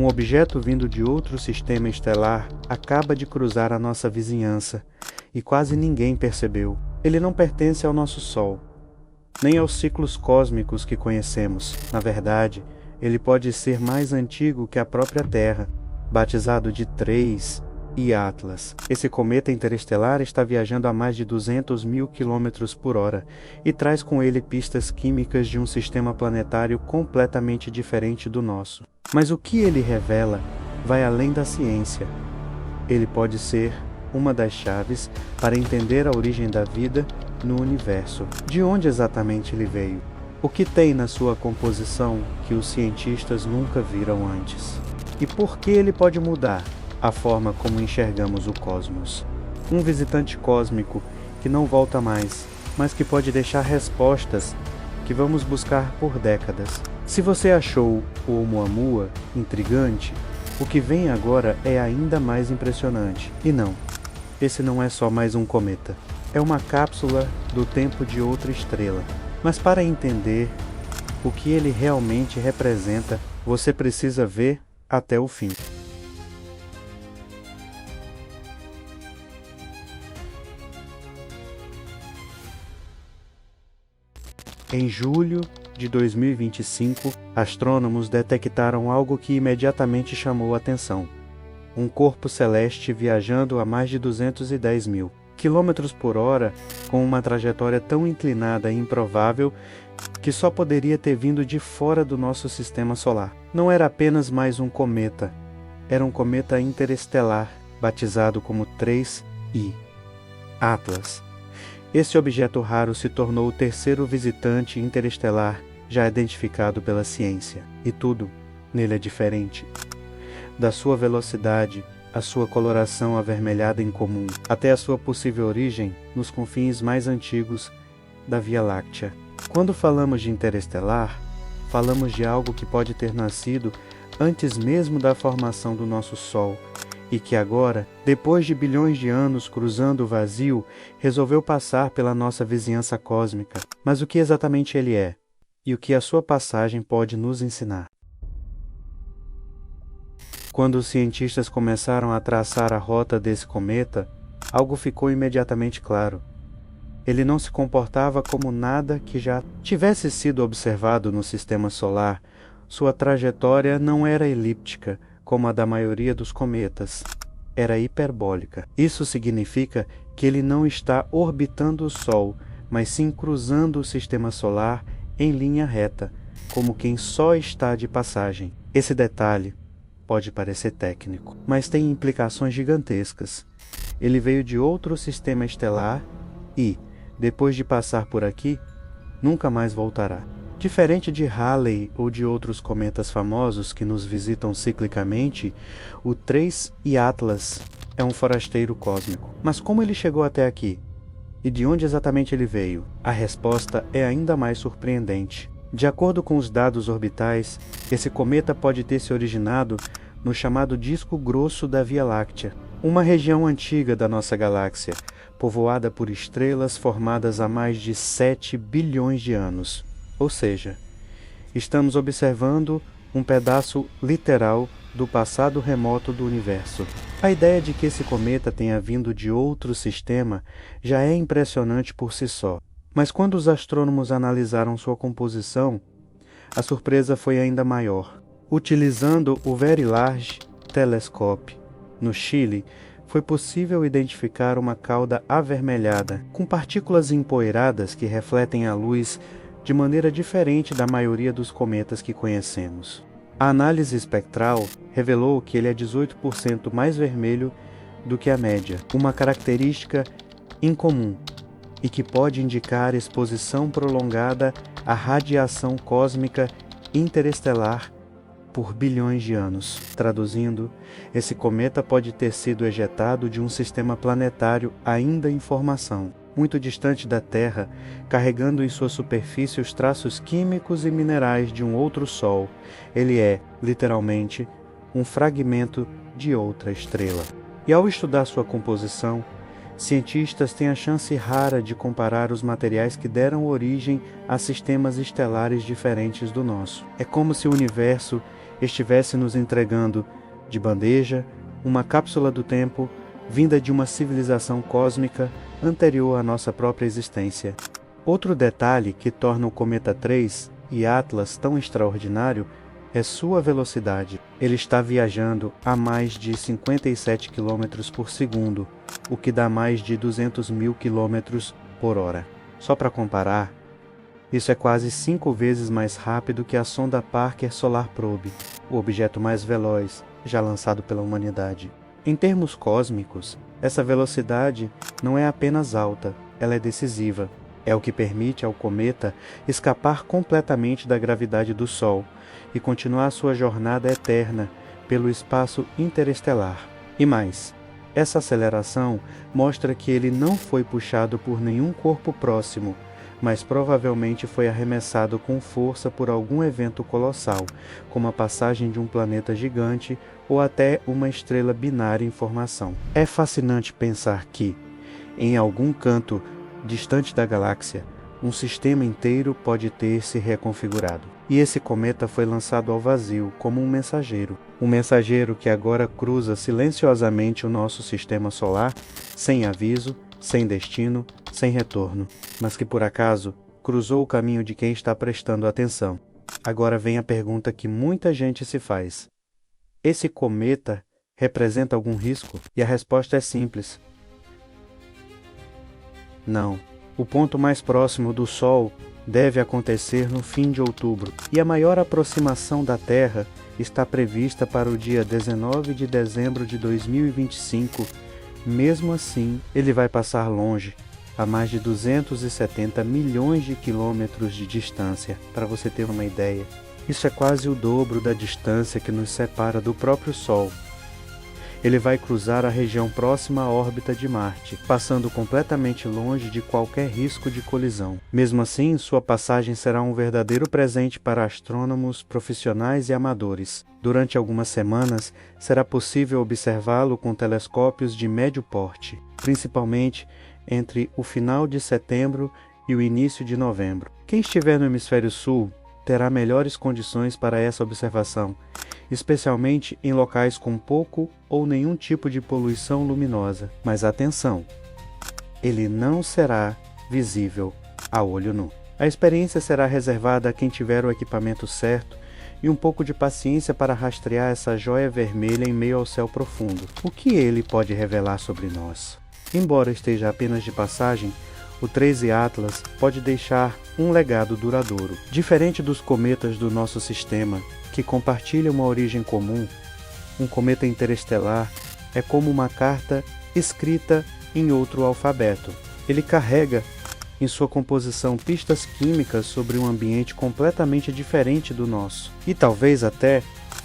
Um objeto vindo de outro sistema estelar acaba de cruzar a nossa vizinhança e quase ninguém percebeu. Ele não pertence ao nosso Sol, nem aos ciclos cósmicos que conhecemos. Na verdade, ele pode ser mais antigo que a própria Terra, batizado de 3 e Atlas. Esse cometa interestelar está viajando a mais de 200 mil quilômetros por hora e traz com ele pistas químicas de um sistema planetário completamente diferente do nosso. Mas o que ele revela vai além da ciência. Ele pode ser uma das chaves para entender a origem da vida no universo. De onde exatamente ele veio? O que tem na sua composição que os cientistas nunca viram antes? E por que ele pode mudar a forma como enxergamos o cosmos? Um visitante cósmico que não volta mais, mas que pode deixar respostas que vamos buscar por décadas. Se você achou o Oumuamua intrigante, o que vem agora é ainda mais impressionante. E não, esse não é só mais um cometa. É uma cápsula do tempo de outra estrela. Mas para entender o que ele realmente representa, você precisa ver até o fim. Em julho de 2025, astrônomos detectaram algo que imediatamente chamou a atenção. Um corpo celeste viajando a mais de 210 mil quilômetros por hora, com uma trajetória tão inclinada e improvável que só poderia ter vindo de fora do nosso sistema solar. Não era apenas mais um cometa, era um cometa interestelar, batizado como 3I, Atlas. Esse objeto raro se tornou o terceiro visitante interestelar já identificado pela ciência, e tudo nele é diferente. Da sua velocidade, a sua coloração avermelhada incomum, até a sua possível origem nos confins mais antigos da Via Láctea. Quando falamos de interestelar, falamos de algo que pode ter nascido antes mesmo da formação do nosso Sol, e que agora, depois de bilhões de anos cruzando o vazio, resolveu passar pela nossa vizinhança cósmica. Mas o que exatamente ele é? E o que a sua passagem pode nos ensinar? Quando os cientistas começaram a traçar a rota desse cometa, algo ficou imediatamente claro. Ele não se comportava como nada que já tivesse sido observado no sistema solar. Sua trajetória não era elíptica, como a da maioria dos cometas. Era hiperbólica. Isso significa que ele não está orbitando o Sol, mas sim cruzando o sistema solar em linha reta, como quem só está de passagem. Esse detalhe pode parecer técnico, mas tem implicações gigantescas. Ele veio de outro sistema estelar e, depois de passar por aqui, nunca mais voltará. Diferente de Halley ou de outros cometas famosos que nos visitam ciclicamente, o 3I Atlas é um forasteiro cósmico. Mas como ele chegou até aqui? E de onde exatamente ele veio? A resposta é ainda mais surpreendente. De acordo com os dados orbitais, esse cometa pode ter se originado no chamado disco grosso da Via Láctea, uma região antiga da nossa galáxia, povoada por estrelas formadas há mais de 7 bilhões de anos. Ou seja, estamos observando um pedaço literal do passado remoto do universo. A ideia de que esse cometa tenha vindo de outro sistema já é impressionante por si só. Mas quando os astrônomos analisaram sua composição, a surpresa foi ainda maior. Utilizando o Very Large Telescope, no Chile, foi possível identificar uma cauda avermelhada, com partículas empoeiradas que refletem a luz de maneira diferente da maioria dos cometas que conhecemos. A análise espectral revelou que ele é 18% mais vermelho do que a média, uma característica incomum e que pode indicar exposição prolongada à radiação cósmica interestelar por bilhões de anos. Traduzindo, esse cometa pode ter sido ejetado de um sistema planetário ainda em formação, muito distante da Terra, carregando em sua superfície os traços químicos e minerais de um outro Sol. Ele é, literalmente, um fragmento de outra estrela. E ao estudar sua composição, cientistas têm a chance rara de comparar os materiais que deram origem a sistemas estelares diferentes do nosso. É como se o universo estivesse nos entregando, de bandeja, uma cápsula do tempo vinda de uma civilização cósmica anterior à nossa própria existência. Outro detalhe que torna o Cometa 3 e Atlas tão extraordinário é sua velocidade. Ele está viajando a mais de 57 km por segundo, o que dá mais de 200 mil km por hora. Só para comparar, isso é quase 5 vezes mais rápido que a sonda Parker Solar Probe, o objeto mais veloz já lançado pela humanidade. Em termos cósmicos, essa velocidade não é apenas alta, ela é decisiva. É o que permite ao cometa escapar completamente da gravidade do Sol e continuar sua jornada eterna pelo espaço interestelar. E mais, essa aceleração mostra que ele não foi puxado por nenhum corpo próximo, mas provavelmente foi arremessado com força por algum evento colossal, como a passagem de um planeta gigante ou até uma estrela binária em formação. É fascinante pensar que, em algum canto distante da galáxia, um sistema inteiro pode ter se reconfigurado. E esse cometa foi lançado ao vazio como um mensageiro que agora cruza silenciosamente o nosso sistema solar, sem aviso, sem destino, sem retorno, mas que por acaso cruzou o caminho de quem está prestando atenção. Agora vem a pergunta que muita gente se faz: esse cometa representa algum risco? E a resposta é simples: não. O ponto mais próximo do Sol deve acontecer no fim de outubro, e a maior aproximação da Terra está prevista para o dia 19 de dezembro de 2025. Mesmo assim, ele vai passar longe, a mais de 270 milhões de quilômetros de distância. Para você ter uma ideia, isso é quase o dobro da distância que nos separa do próprio Sol. Ele vai cruzar a região próxima à órbita de Marte, passando completamente longe de qualquer risco de colisão. Mesmo assim, sua passagem será um verdadeiro presente para astrônomos profissionais e amadores. Durante algumas semanas, será possível observá-lo com telescópios de médio porte, principalmente entre o final de setembro e o início de novembro. Quem estiver no hemisfério sul terá melhores condições para essa observação, especialmente em locais com pouco ou nenhum tipo de poluição luminosa. Mas atenção, ele não será visível a olho nu. A experiência será reservada a quem tiver o equipamento certo e um pouco de paciência para rastrear essa joia vermelha em meio ao céu profundo. O que ele pode revelar sobre nós? Embora esteja apenas de passagem, o 13 Atlas pode deixar um legado duradouro. Diferente dos cometas do nosso sistema, que compartilham uma origem comum, um cometa interestelar é como uma carta escrita em outro alfabeto. Ele carrega em sua composição pistas químicas sobre um ambiente completamente diferente do nosso, e talvez até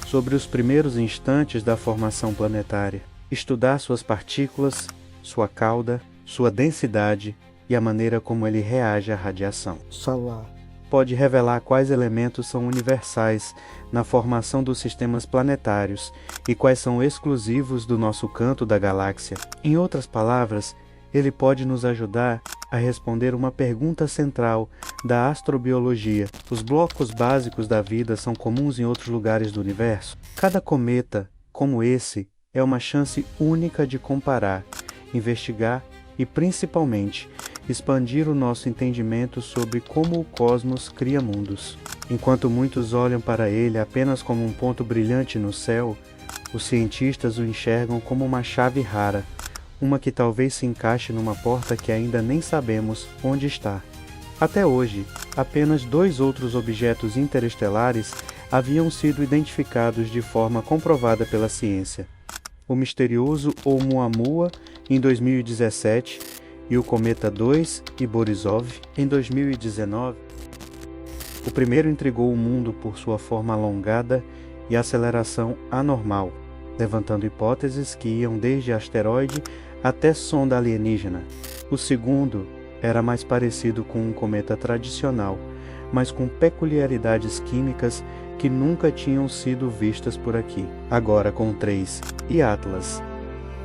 sobre os primeiros instantes da formação planetária. Estudar suas partículas, sua cauda, sua densidade e a maneira como ele reage à radiação solar pode revelar quais elementos são universais na formação dos sistemas planetários e quais são exclusivos do nosso canto da galáxia. Em outras palavras, ele pode nos ajudar a responder uma pergunta central da astrobiologia. Os blocos básicos da vida são comuns em outros lugares do universo? Cada cometa, como esse, é uma chance única de comparar, investigar e, principalmente, expandir o nosso entendimento sobre como o cosmos cria mundos. Enquanto muitos olham para ele apenas como um ponto brilhante no céu, os cientistas o enxergam como uma chave rara, uma que talvez se encaixe numa porta que ainda nem sabemos onde está. Até hoje, apenas 2 outros objetos interestelares haviam sido identificados de forma comprovada pela ciência: o misterioso Oumuamua, em 2017, e o Cometa 2 e Borisov, em 2019. O primeiro intrigou o mundo por sua forma alongada e aceleração anormal, levantando hipóteses que iam desde asteroide até sonda alienígena. O segundo era mais parecido com um cometa tradicional, mas com peculiaridades químicas que nunca tinham sido vistas por aqui. Agora, com o 3 e Atlas,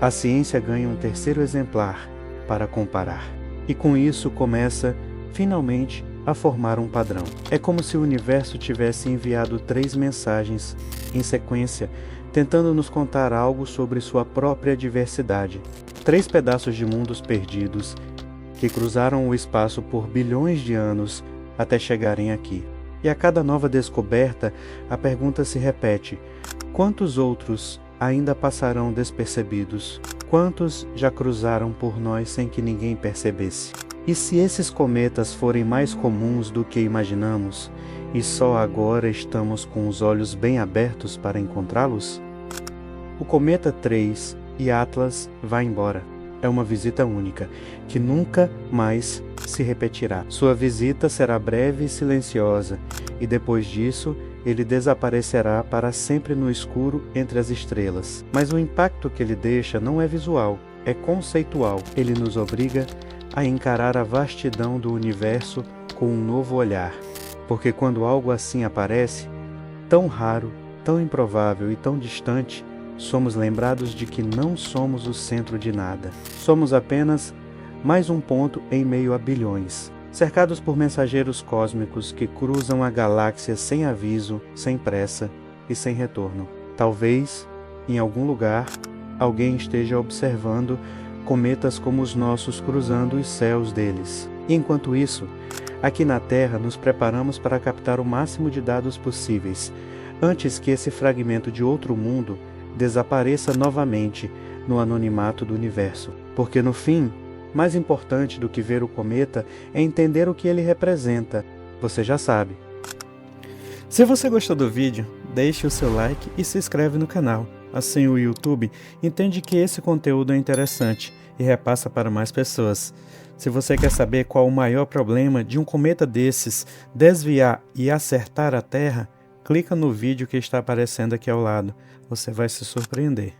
a ciência ganha um terceiro exemplar para comparar. E com isso começa, finalmente, a formar um padrão. É como se o universo tivesse enviado 3 mensagens em sequência, tentando nos contar algo sobre sua própria diversidade. 3 pedaços de mundos perdidos que cruzaram o espaço por bilhões de anos até chegarem aqui. E a cada nova descoberta, a pergunta se repete: quantos outros ainda passarão despercebidos? Quantos já cruzaram por nós sem que ninguém percebesse? E se esses cometas forem mais comuns do que imaginamos, e só agora estamos com os olhos bem abertos para encontrá-los? O cometa 3 e Atlas vai embora. É uma visita única, que nunca mais se repetirá. Sua visita será breve e silenciosa, e depois disso, ele desaparecerá para sempre no escuro entre as estrelas. Mas o impacto que ele deixa não é visual, é conceitual. Ele nos obriga a encarar a vastidão do universo com um novo olhar. Porque quando algo assim aparece, tão raro, tão improvável e tão distante, somos lembrados de que não somos o centro de nada. Somos apenas mais um ponto em meio a bilhões, cercados por mensageiros cósmicos que cruzam a galáxia sem aviso, sem pressa e sem retorno. Talvez, em algum lugar, alguém esteja observando cometas como os nossos cruzando os céus deles. E enquanto isso, aqui na Terra nos preparamos para captar o máximo de dados possíveis, antes que esse fragmento de outro mundo desapareça novamente no anonimato do universo. Porque no fim, mais importante do que ver o cometa é entender o que ele representa. Você já sabe. Se você gostou do vídeo, deixe o seu like e se inscreve no canal. Assim o YouTube entende que esse conteúdo é interessante e repassa para mais pessoas. Se você quer saber qual o maior problema de um cometa desses desviar e acertar a Terra, clica no vídeo que está aparecendo aqui ao lado. Você vai se surpreender.